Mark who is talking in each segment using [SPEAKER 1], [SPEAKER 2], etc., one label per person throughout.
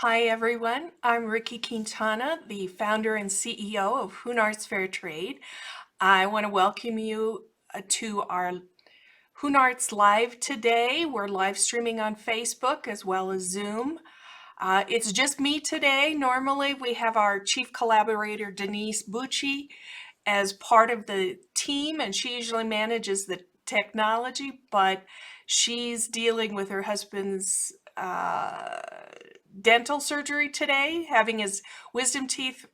[SPEAKER 1] Hi everyone, I'm Ricky Quintana, the founder and CEO of HoonArts Fair Trade. I want to welcome you to our HoonArts Live today. We're live streaming on Facebook as well as Zoom. It's just me today. Normally we have our chief collaborator Denise Bucci as part of the team, and she usually manages the technology, but she's dealing with her husband's dental surgery today, having his wisdom teeth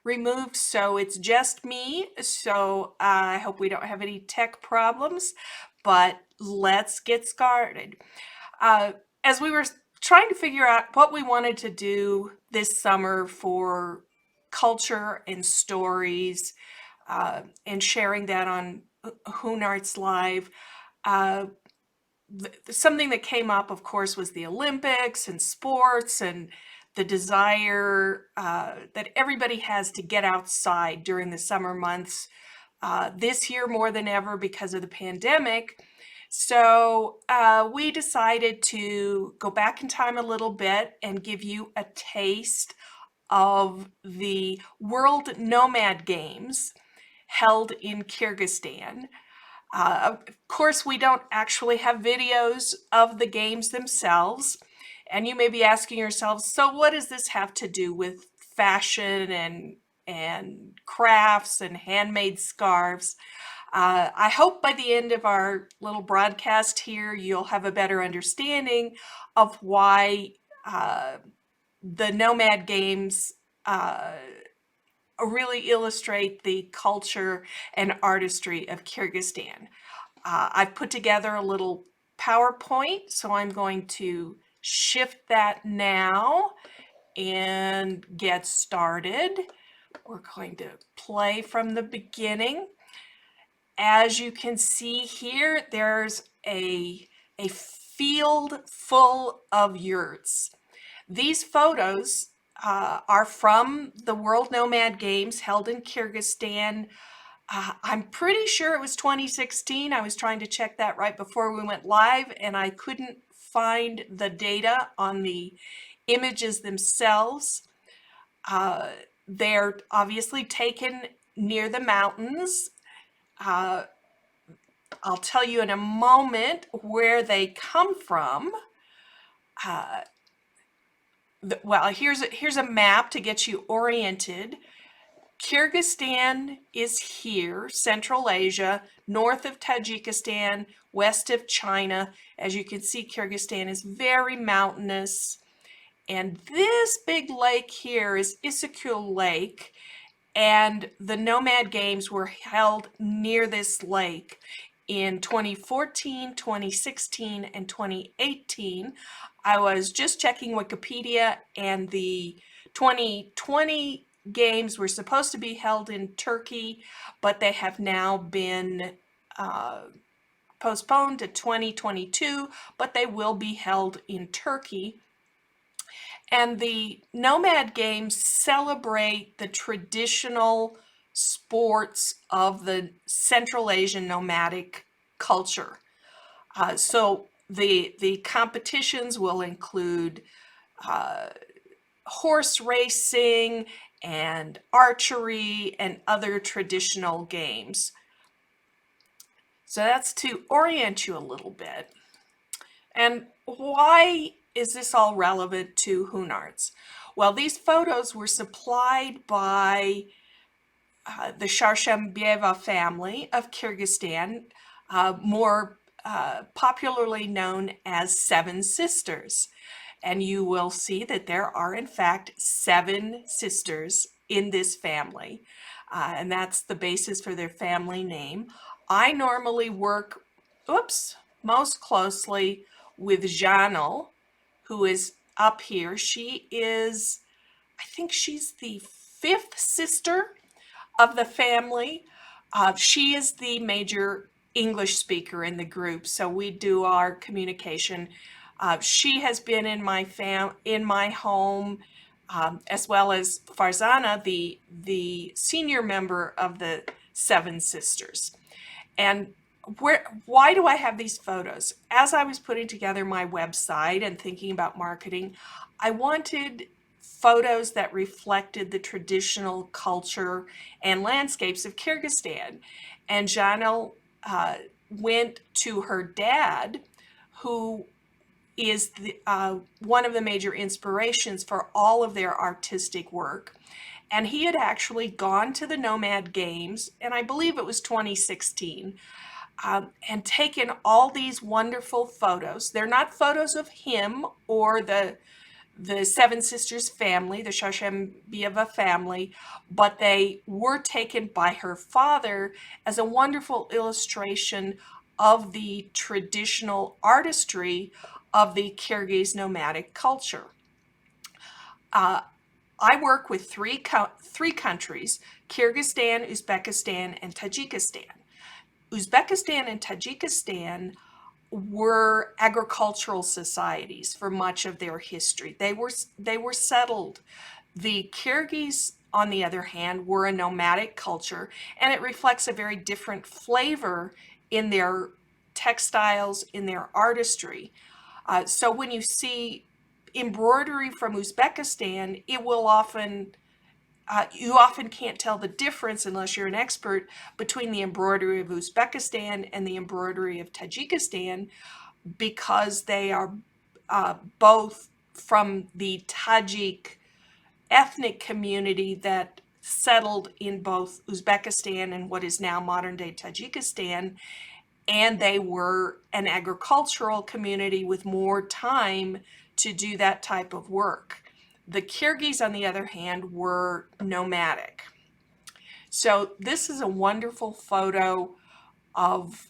[SPEAKER 1] removed, so it's just me. So I hope we don't have any tech problems, but let's get started. As we were trying to figure out what we wanted to do this summer for culture and stories, and sharing that on HoonArts Live, something that came up, of course, was the Olympics and sports and the desire that everybody has to get outside during the summer months, this year more than ever because of the pandemic. So we decided to go back in time a little bit and give you a taste of the World Nomad Games held in Kyrgyzstan. Of course, we don't actually have videos of the games themselves. And you may be asking yourselves, so what does this have to do with fashion and crafts and handmade scarves? I hope by the end of our little broadcast here, you'll have a better understanding of why the Nomad Games really illustrate the culture and artistry of Kyrgyzstan. I've put together a little PowerPoint, so I'm going to shift that now and get started. We're going to play from the beginning. As you can see here, there's a field full of yurts. These photos are from the World Nomad Games held in Kyrgyzstan. I'm pretty sure it was 2016. I was trying to check that right before we went live, and I couldn't find the data on the images themselves. They're obviously taken near the mountains. I'll tell you in a moment where they come from. Well, here's a map to get you oriented. Kyrgyzstan is here, Central Asia, north of Tajikistan, west of China. As you can see, Kyrgyzstan is very mountainous. And this big lake here is Issyk Lake, and the Nomad Games were held near this lake in 2014, 2016, and 2018. I was just checking Wikipedia, and the 2020 games were supposed to be held in Turkey, but they have now been postponed to 2022, but they will be held in Turkey. And the Nomad Games celebrate the traditional sports of the Central Asian nomadic culture. So the competitions will include horse racing and archery and other traditional games. So that's to orient you a little bit. And why is this all relevant to HoonArts? Well, these photos were supplied by the Sharshembieva family of Kyrgyzstan, more popularly known as Seven Sisters. And you will see that there are, in fact, 7 sisters in this family. And that's the basis for their family name. I normally work, most closely with Janel, who is up here. She is, I think she's the 5th sister of the family. She is the major English speaker in the group, so we do our communication. She has been in my home, as well as Farzana, the senior member of the 7 sisters. And why do I have these photos? As I was putting together my website and thinking about marketing, I wanted photos that reflected the traditional culture and landscapes of Kyrgyzstan. And Janel went to her dad, who is one of the major inspirations for all of their artistic work. And he had actually gone to the Nomad Games, and I believe it was 2016, and taken all these wonderful photos. They're not photos of him or the Seven Sisters family, the Sharshembieva family, but they were taken by her father as a wonderful illustration of the traditional artistry of the Kyrgyz nomadic culture. I work with three countries, Kyrgyzstan, Uzbekistan, and Tajikistan. Uzbekistan and Tajikistan were agricultural societies for much of their history. They were settled. The Kyrgyz, on the other hand, were a nomadic culture, and it reflects a very different flavor in their textiles, in their artistry. So when you see embroidery from Uzbekistan, it will often you often can't tell the difference unless you're an expert between the embroidery of Uzbekistan and the embroidery of Tajikistan, because they are both from the Tajik ethnic community that settled in both Uzbekistan and what is now modern day Tajikistan, and they were an agricultural community with more time to do that type of work. The Kyrgyz, on the other hand, were nomadic. So this is a wonderful photo of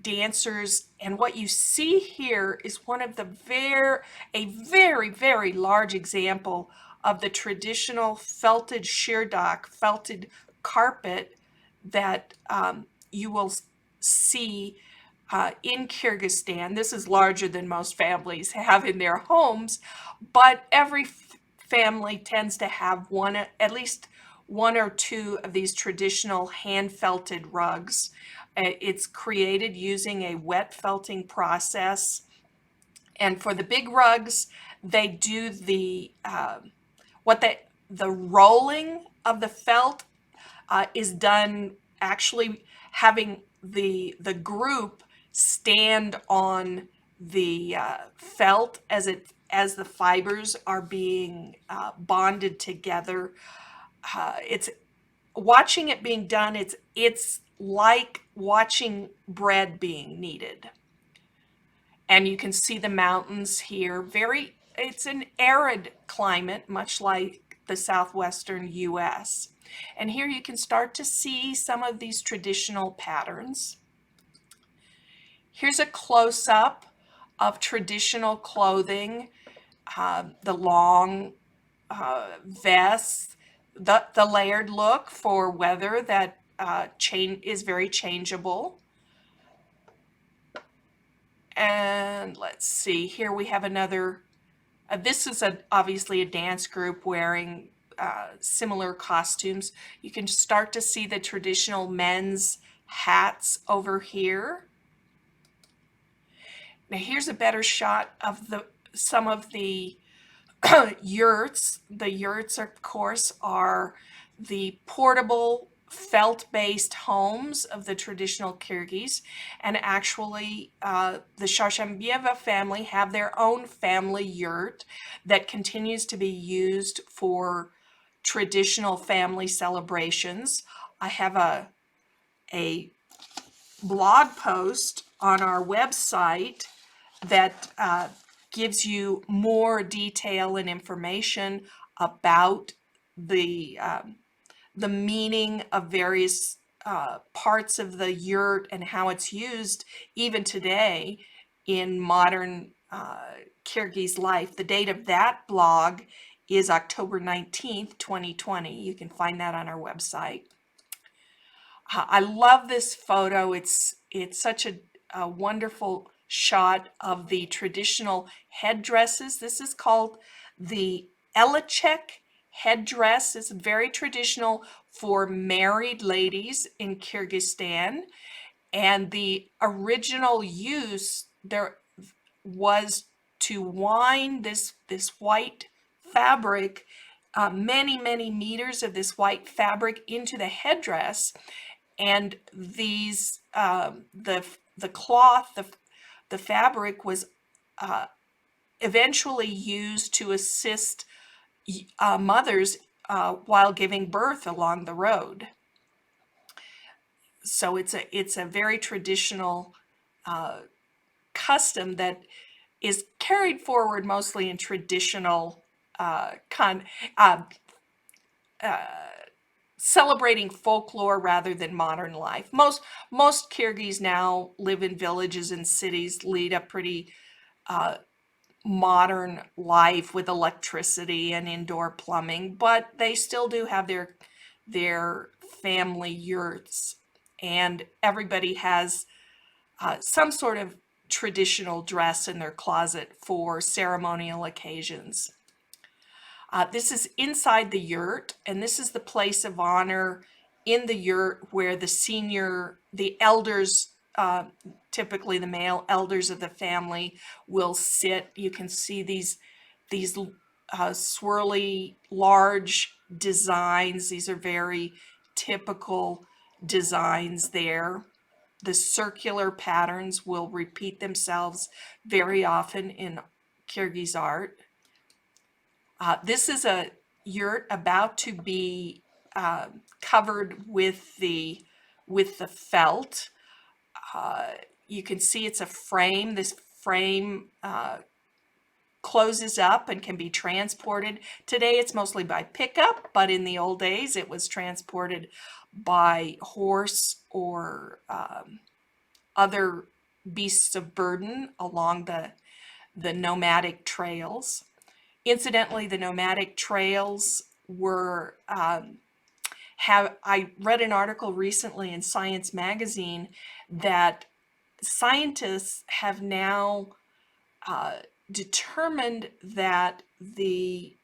[SPEAKER 1] dancers, and what you see here is one of a very, very large example of the traditional felted shirdak, felted carpet that you will see in Kyrgyzstan. This is larger than most families have in their homes, but every family tends to have at least one or two of these traditional hand felted rugs. It's created using a wet felting process. And for the big rugs, they do the rolling of the felt is done actually having the group stand on the felt as the fibers are being bonded together. It's watching it being done. It's like watching bread being kneaded. And you can see the mountains here. It's an arid climate, much like the southwestern US. And here you can start to see some of these traditional patterns. Here's a close-up of traditional clothing, the long vests, the layered look for weather that is very changeable. And let's see, here we have another, this is obviously a dance group wearing similar costumes. You can start to see the traditional men's hats over here. Now here's a better shot of some of the yurts. The yurts, of course, are the portable felt-based homes of the traditional Kyrgyz, and actually the Sharshembieva family have their own family yurt that continues to be used for traditional family celebrations. I have a blog post on our website that gives you more detail and information about the meaning of various parts of the yurt and how it's used even today in modern Kyrgyz life. The date of that blog is October 19th, 2020. You can find that on our website. I love this photo. It's such a wonderful shot of the traditional headdresses. This is called the Elachek headdress. Is very traditional for married ladies in Kyrgyzstan, and the original use there was to wind this white fabric, many meters of this white fabric into the headdress, and these the cloth, the fabric was eventually used to assist mothers while giving birth along the road. So it's a very traditional custom that is carried forward mostly in traditional celebrating folklore rather than modern life. Most Kyrgyz now live in villages and cities, lead a pretty modern life with electricity and indoor plumbing, but they still do have their family yurts, and everybody has some sort of traditional dress in their closet for ceremonial occasions. This is inside the yurt, and this is the place of honor in the yurt where the elders, typically the male elders of the family, will sit. You can see these swirly, large designs. These are very typical designs there. The circular patterns will repeat themselves very often in Kyrgyz art. This is a yurt about to be covered with the felt. You can see it's a frame. This frame closes up and can be transported. Today it's mostly by pickup, but in the old days it was transported by horse or other beasts of burden along the nomadic trails. Incidentally, the nomadic trails were, I read an article recently in Science magazine that scientists have now determined that the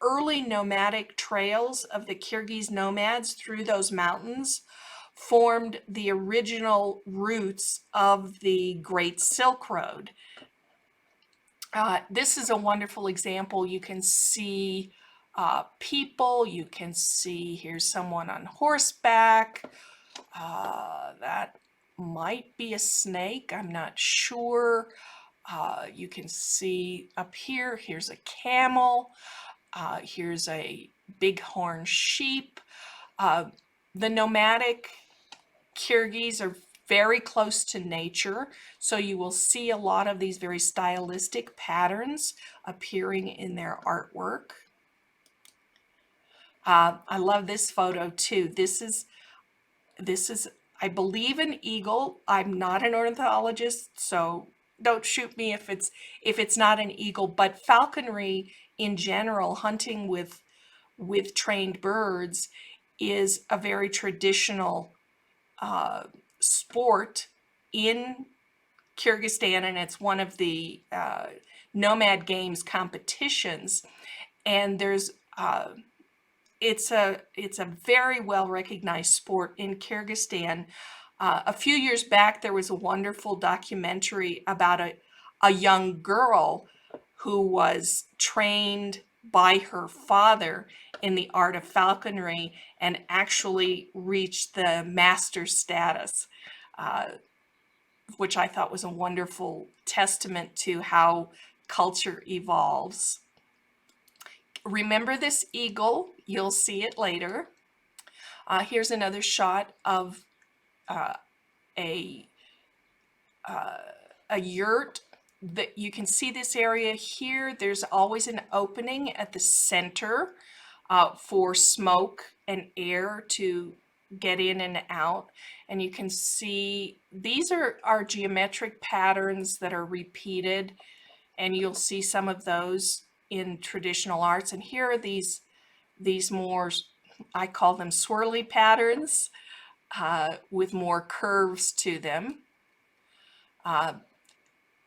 [SPEAKER 1] early nomadic trails of the Kyrgyz nomads through those mountains formed the original routes of the Great Silk Road. This is a wonderful example. You can see people, you can see here's someone on horseback. That might be a snake, I'm not sure. You can see up here, here's a camel. Here's a bighorn sheep. The nomadic Kyrgyz are very close to nature, so you will see a lot of these very stylistic patterns appearing in their artwork. I love this photo too. This is, I believe, an eagle. I'm not an ornithologist, so don't shoot me if it's not an eagle, but falconry in general, hunting with trained birds, is a very traditional sport in Kyrgyzstan, and it's one of the Nomad Games competitions. And there's it's a very well recognized sport in Kyrgyzstan. A few years back, there was a wonderful documentary about a young girl who was trained by her father in the art of falconry and actually reached the master status, which I thought was a wonderful testament to how culture evolves. Remember this eagle, you'll see it later. Here's another shot of a yurt. That you can see this area here. There's always an opening at the center for smoke and air to get in and out. And you can see these are geometric patterns that are repeated, and you'll see some of those in traditional arts. And here are these more, I call them swirly patterns with more curves to them.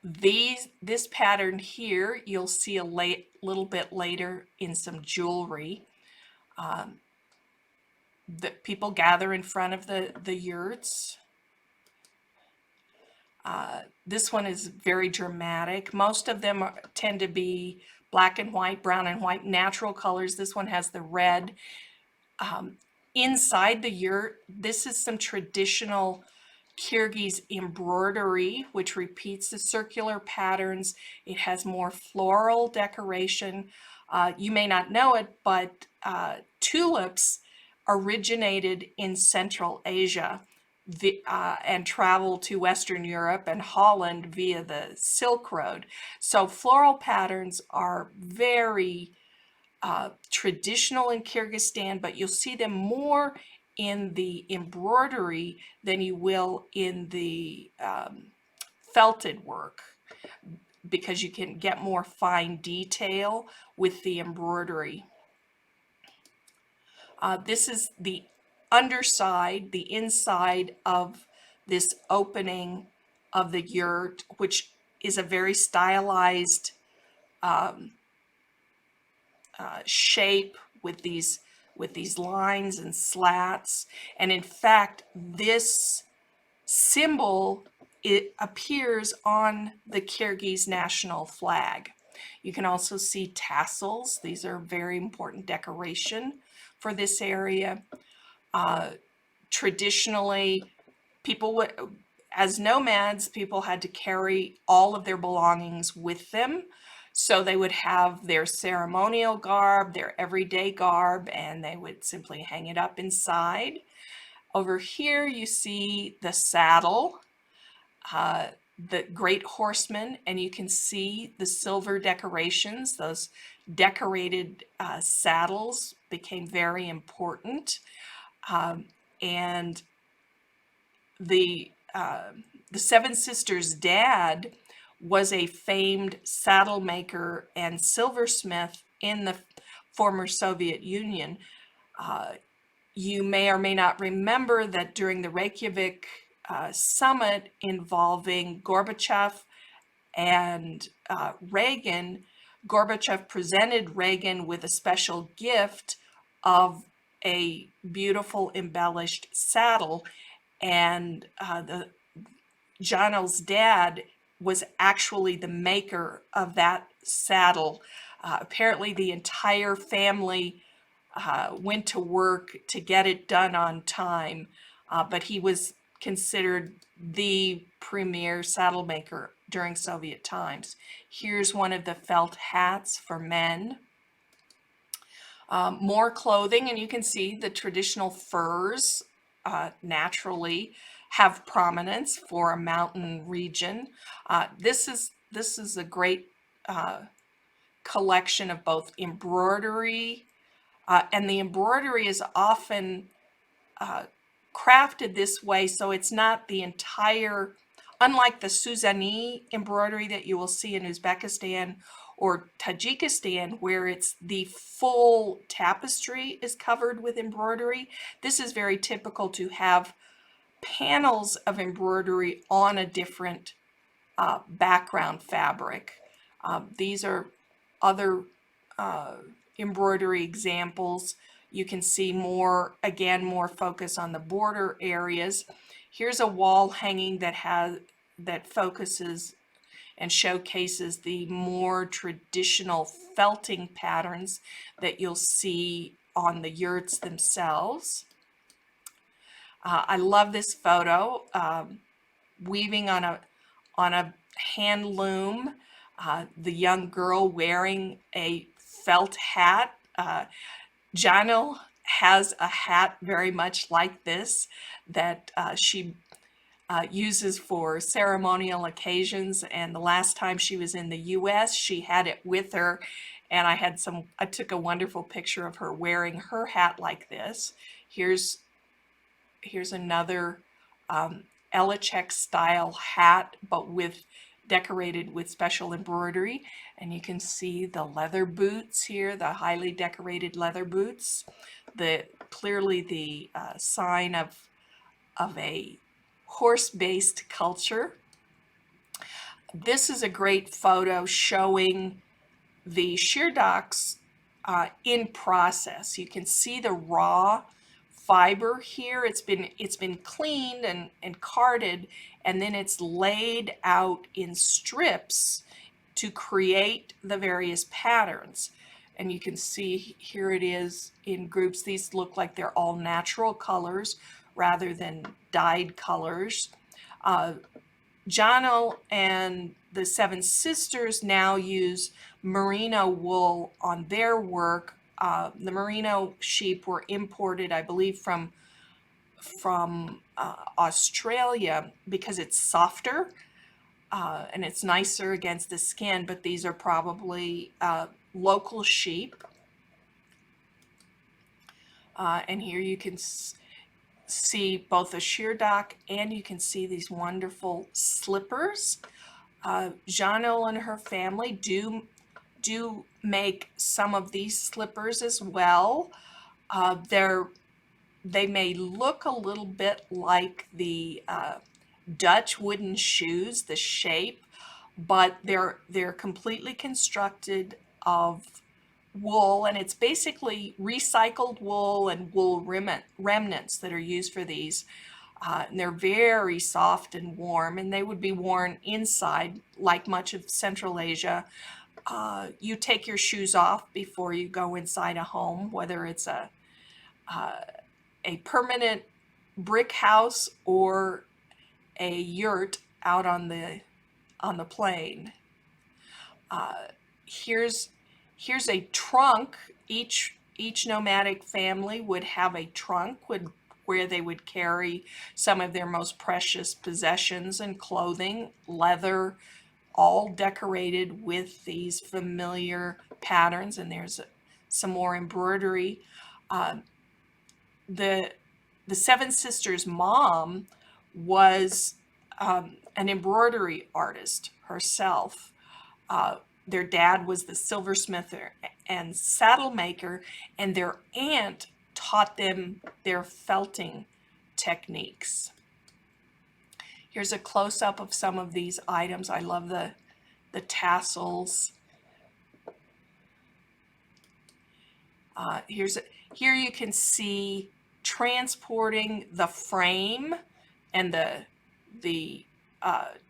[SPEAKER 1] This pattern here, you'll see a little bit later in some jewelry. That people gather in front of the yurts. This one is very dramatic. Most of them tend to be black and white, brown and white, natural colors. This one has the red. Inside the yurt, this is some traditional Kyrgyz embroidery, which repeats the circular patterns. It has more floral decoration. You may not know it, but tulips originated in Central Asia and traveled to Western Europe and Holland via the Silk Road. So floral patterns are very traditional in Kyrgyzstan, but you'll see them more in the embroidery than you will in the felted work, because you can get more fine detail with the embroidery. This is the underside, the inside of this opening of the yurt, which is a very stylized shape with these lines and slats. And in fact, this symbol, it appears on the Kyrgyz national flag. You can also see tassels. These are very important decoration for this area. Traditionally, people would, as nomads, people had to carry all of their belongings with them. So they would have their ceremonial garb, their everyday garb, and they would simply hang it up inside. Over here you see the saddle, the great horseman, and you can see the silver decorations. Those decorated saddles became very important. And the Seven Sisters' dad was a famed saddle maker and silversmith in the former Soviet Union. You may or may not remember that during the Reykjavik summit involving Gorbachev and Reagan, Gorbachev presented Reagan with a special gift of a beautiful embellished saddle, and Janel's dad was actually the maker of that saddle. Apparently the entire family went to work to get it done on time, but he was considered the premier saddle maker during Soviet times. Here's one of the felt hats for men. More clothing, and you can see the traditional furs naturally have prominence for a mountain region. This is a great collection of both embroidery, and the embroidery is often crafted this way, so it's not the entire, unlike the Suzani embroidery that you will see in Uzbekistan or Tajikistan, where it's the full tapestry is covered with embroidery. This is very typical to have panels of embroidery on a different background fabric. These are other embroidery examples. You can see more, again, more focus on the border areas. Here's a wall hanging that focuses and showcases the more traditional felting patterns that you'll see on the yurts themselves. I love this photo, weaving on a hand loom, the young girl wearing a felt hat. Janel has a hat very much like this that she uses for ceremonial occasions, and the last time she was in the US she had it with her, and I took a wonderful picture of her wearing her hat like this. Here's another Elachek style hat, but decorated with special embroidery, and you can see the leather boots here, the highly decorated leather boots, clearly the sign of a horse-based culture. This is a great photo showing the shear docks in process. You can see the raw fiber here. It's been cleaned and carded, and then it's laid out in strips to create the various patterns. And you can see here it is in groups. These look like they're all natural colors rather than dyed colors. Jono and the Seven Sisters now use merino wool on their work. The merino sheep were imported, I believe, from Australia because it's softer and it's nicer against the skin, but these are probably local sheep. And here you can see both a sheer dock, and you can see these wonderful slippers. Jono and her family do make some of these slippers as well. They may look a little bit like the Dutch wooden shoes, the shape, but they're completely constructed of wool, and it's basically recycled wool and wool remnants that are used for these. And they're very soft and warm, and they would be worn inside like much of Central Asia. You take your shoes off before you go inside a home, whether it's a permanent brick house or a yurt out on the plain. Here's a trunk. Each nomadic family would have a trunk where they would carry some of their most precious possessions and clothing, leather, all decorated with these familiar patterns. And there's some more embroidery. The Seven Sisters' mom was an embroidery artist herself. Their dad was the silversmith and saddle maker, and their aunt taught them their felting techniques. Here's a close-up of some of these items. I love the tassels. Here you can see transporting the frame and the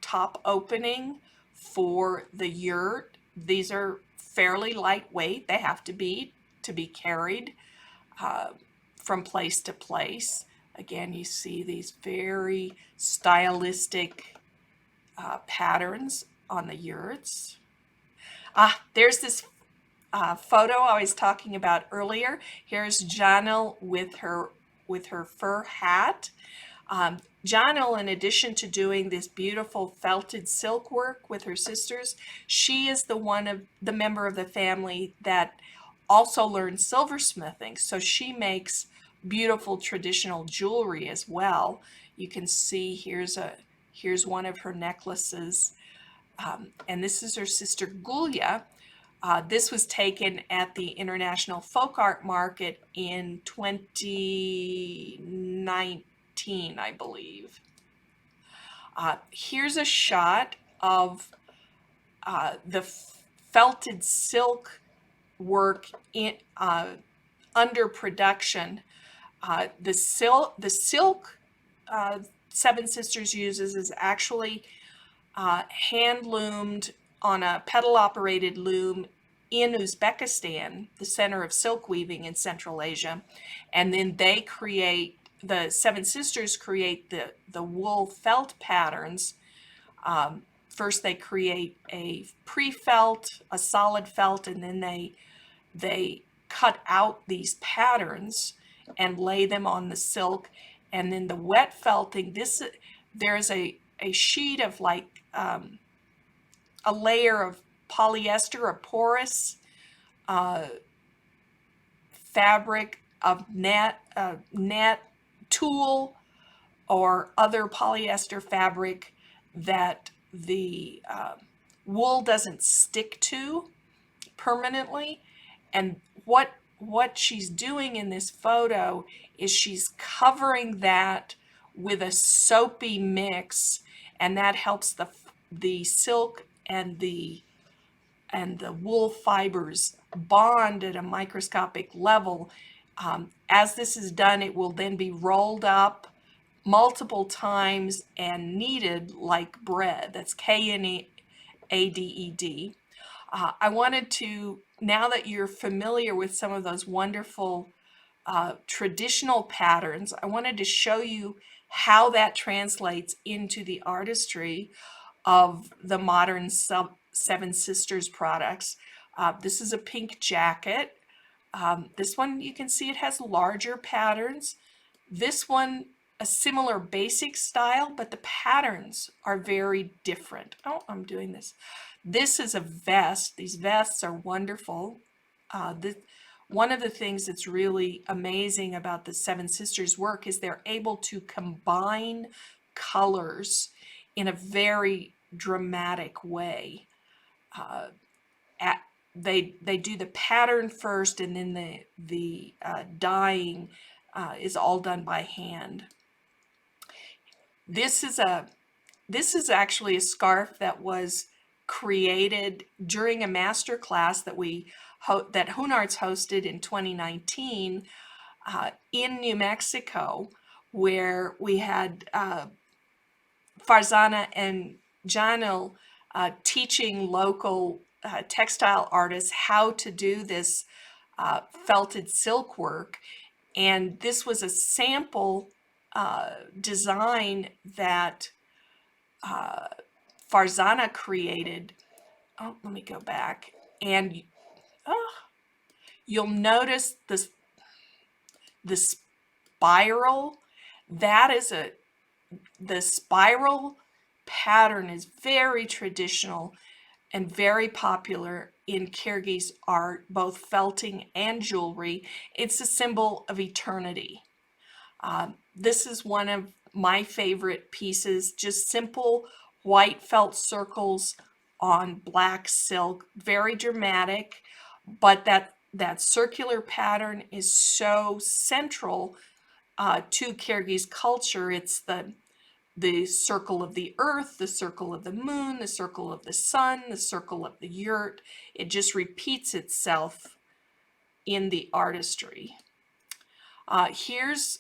[SPEAKER 1] top opening for the yurt. These are fairly lightweight. They have to be carried from place to place. Again, you see these very stylistic patterns on the yurts. There's this photo I was talking about earlier. Here's Janel with her fur hat. Janel, in addition to doing this beautiful felted silk work with her sisters, she is the member of the family that also learned silversmithing. So she makes beautiful traditional jewelry as well. You can see here's one of her necklaces, and this is her sister Gulya. This was taken at the International Folk Art Market in 2019, I believe. Here's a shot of the felted silk work under production. The silk Seven Sisters uses is actually hand loomed on a pedal operated loom in Uzbekistan, the center of silk weaving in Central Asia. And then the Seven Sisters create the wool felt patterns. First they create a pre-felt, a solid felt, and then they cut out these patterns and lay them on the silk. And then the wet felting, there's a sheet of like a layer of polyester, a porous fabric of net, tulle, or other polyester fabric that the wool doesn't stick to permanently. And what she's doing in this photo is she's covering that with a soapy mix, and that helps the silk and the wool fibers bond at a microscopic level, As this is done, it will then be rolled up multiple times and kneaded like bread. That's Knaded. I wanted to, now that you're familiar with some of those wonderful traditional patterns, I wanted to show you how that translates into the artistry of the modern Seven Sisters products. This is a pink jacket. This one, you can see it has larger patterns. This one, a similar basic style, but the patterns are very different. Oh, I'm doing this. This is a vest. These vests are wonderful. One of the things that's really amazing about the Seven Sisters work is they're able to combine colors in a very dramatic way. They do the pattern first, and then the dyeing is all done by hand. This is actually a scarf that was created during a master class that that HoonArts hosted in 2019 in New Mexico, where we had Farzana and Janil teaching local textile artists how to do this felted silk work. And this was a sample design that Farzana created. Oh, let me go back. And you'll notice the spiral. That is the spiral pattern is very traditional and very popular in Kyrgyz art, both felting and jewelry. It's a symbol of eternity. This is one of my favorite pieces, just simple white felt circles on black silk, very dramatic, but that circular pattern is so central to Kyrgyz culture. It's the circle of the earth, the circle of the moon, the circle of the sun, the circle of the yurt. It just repeats itself in the artistry. Here's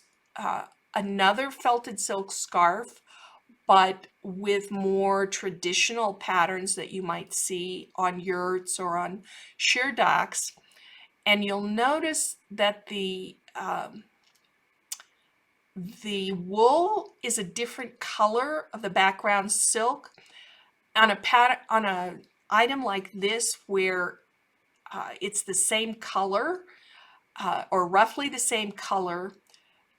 [SPEAKER 1] another felted silk scarf, but with more traditional patterns that you might see on yurts or on shirdaks. And you'll notice that the wool is a different color of the background silk. On a item like this, where it's the same color or roughly the same color,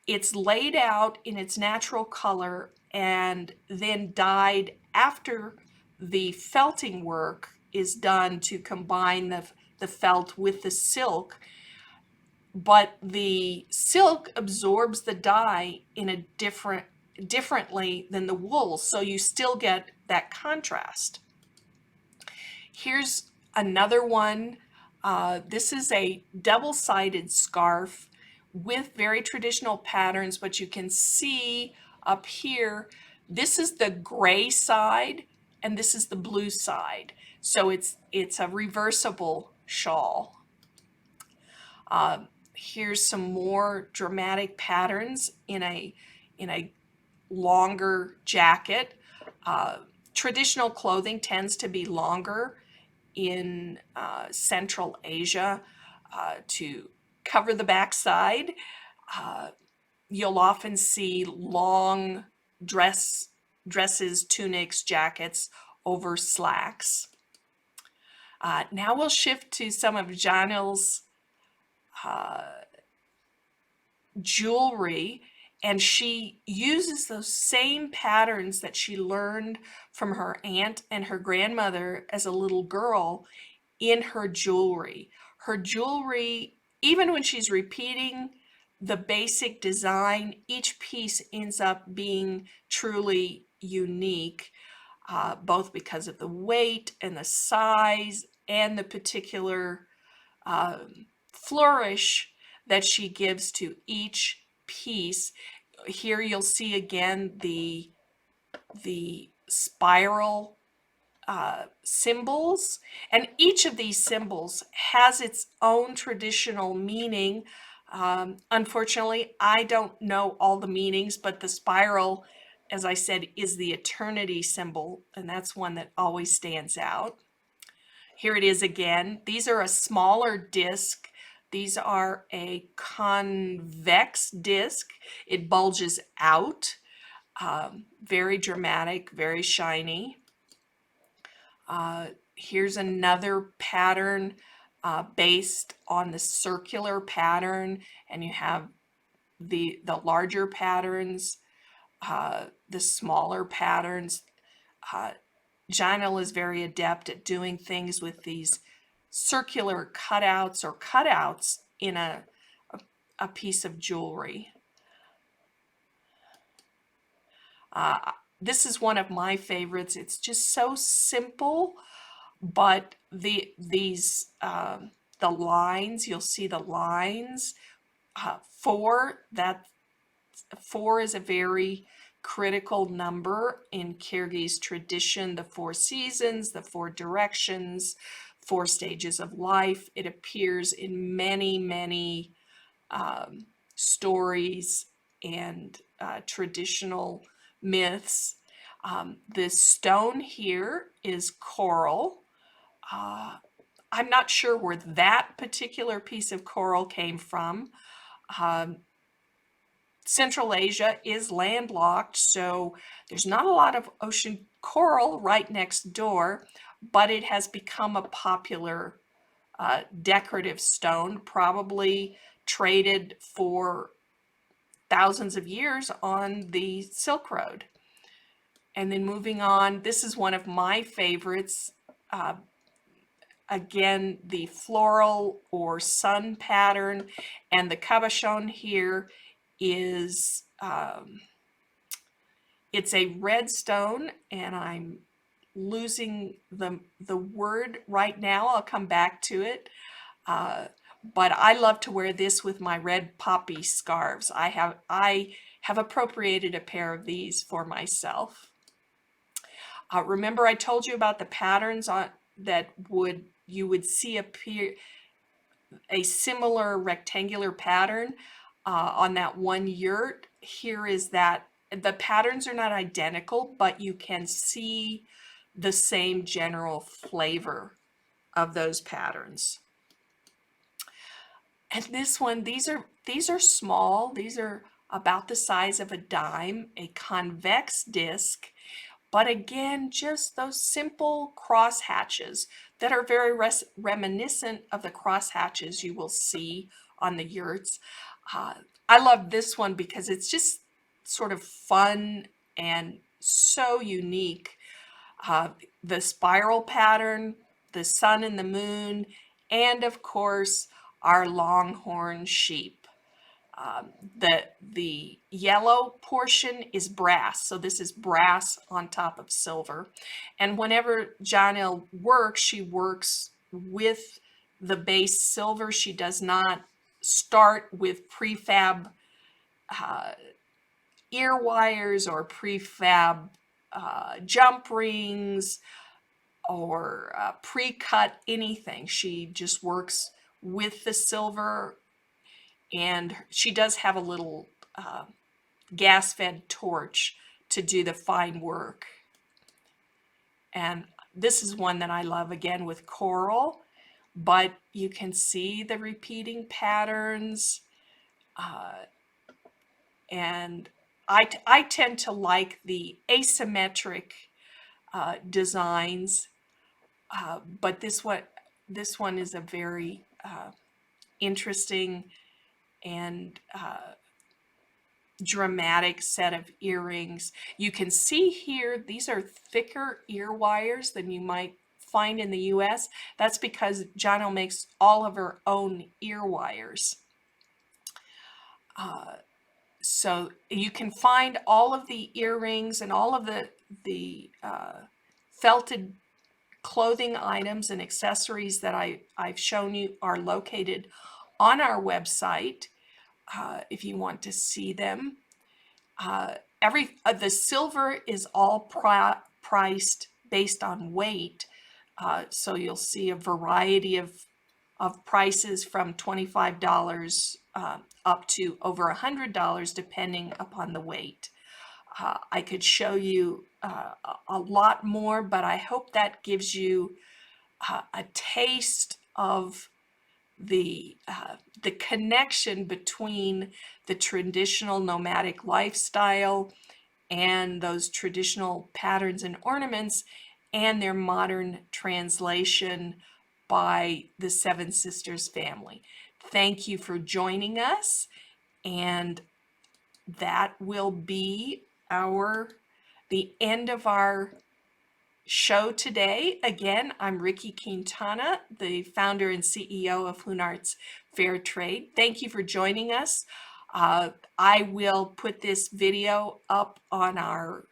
[SPEAKER 1] it's laid out in its natural color and then dyed after the felting work is done to combine the felt with the silk. But the silk absorbs the dye in a differently than the wool, so you still get that contrast. Here's another one. This is a double-sided scarf with very traditional patterns, but you can see up here, this is the gray side and this is the blue side. So it's a reversible shawl. Here's some more dramatic patterns in a longer jacket. Traditional clothing tends to be longer in Central Asia to cover the backside. You'll often see long dresses, tunics, jackets over slacks. Now we'll shift to some of Janil's jewelry, and she uses those same patterns that she learned from her aunt and her grandmother as a little girl in her jewelry. Her jewelry, even when she's repeating the basic design, each piece ends up being truly unique, both because of the weight and the size and the particular flourish that she gives to each piece. Here you'll see again the spiral symbols, and each of these symbols has its own traditional meaning. Unfortunately, I don't know all the meanings, but the spiral, as I said, is the eternity symbol, and that's one that always stands out. Here it is again. These are a smaller disc. These are a convex disc. It bulges out. Very dramatic, very shiny. Here's another pattern based on the circular pattern, and you have the larger patterns, the smaller patterns. Janel is very adept at doing things with these circular cutouts or cutouts in a piece of jewelry. This is one of my favorites. It's just so simple, but the lines, you'll see the lines. Four is a very critical number in Kyrgyz tradition. The 4 seasons, the 4 directions, 4 stages of life. It appears in many stories and traditional myths. This stone here is coral. I'm not sure where that particular piece of coral came from. Central Asia is landlocked, so there's not a lot of ocean coral right next door, but it has become a popular decorative stone, probably traded for thousands of years on the Silk Road. And then moving on, this is one of my favorites. Again, the floral or sun pattern, and the cabochon here is, it's a red stone, and I'm losing the word right now. I'll come back to it. But I love to wear this with my red poppy scarves. I have appropriated a pair of these for myself. Remember I told you about the patterns that you would see appear a similar rectangular pattern on that one yurt. Here is that. The patterns are not identical, but you can see the same general flavor of those patterns. And this one, these are small. These are about the size of a dime, a convex disc. But again, just those simple cross hatches that are very reminiscent of the cross hatches you will see on the yurts. I love this one because it's just sort of fun and so unique. The spiral pattern, the sun and the moon, and of course, our longhorn sheep. The yellow portion is brass, so this is brass on top of silver. And whenever Janel works, she works with the base silver. She does not start with prefab ear wires or prefab jump rings or pre-cut anything. She just works with the silver. And she does have a little gas-fed torch to do the fine work. And this is one that I love, again, with coral, but you can see the repeating patterns. And I tend to like the asymmetric designs, but this one is a very interesting and dramatic set of earrings. You can see here, these are thicker ear wires than you might find in the US. That's because Janel makes all of her own ear wires. So you can find all of the earrings and all of the felted clothing items and accessories that I've shown you are located on our website. If you want to see them, the silver is all priced based on weight, so you'll see a variety of of prices from $25 up to over $100 depending upon the weight. I could show you a lot more, but I hope that gives you a taste of the connection between the traditional nomadic lifestyle and those traditional patterns and ornaments and their modern translation by the Seven Sisters family. Thank you for joining us, and that will be the end of our show today. Again, I'm Ricky Quintana, the founder and CEO of HoonArts Fair Trade. Thank you for joining us. I will put this video up on our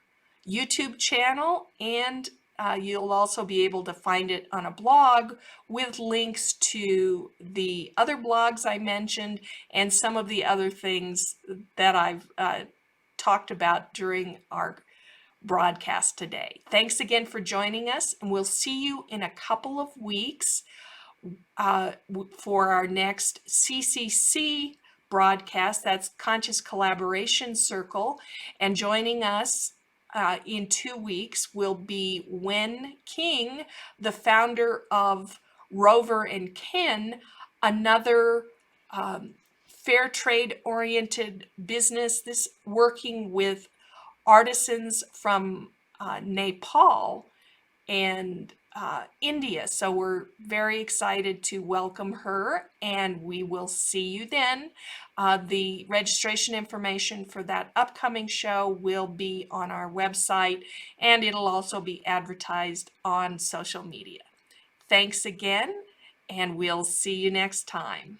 [SPEAKER 1] YouTube channel, and you'll also be able to find it on a blog with links to the other blogs I mentioned and some of the other things that I've talked about during our broadcast today. Thanks again for joining us, and we'll see you in a couple of weeks for our next CCC broadcast. That's Conscious Collaboration Circle, and joining us in 2 weeks will be Wen King, the founder of Rover and Ken, another fair trade oriented business, this working with artisans from Nepal and India. So we're very excited to welcome her, and we will see you then. The registration information for that upcoming show will be on our website, and it'll also be advertised on social media. Thanks again, and we'll see you next time.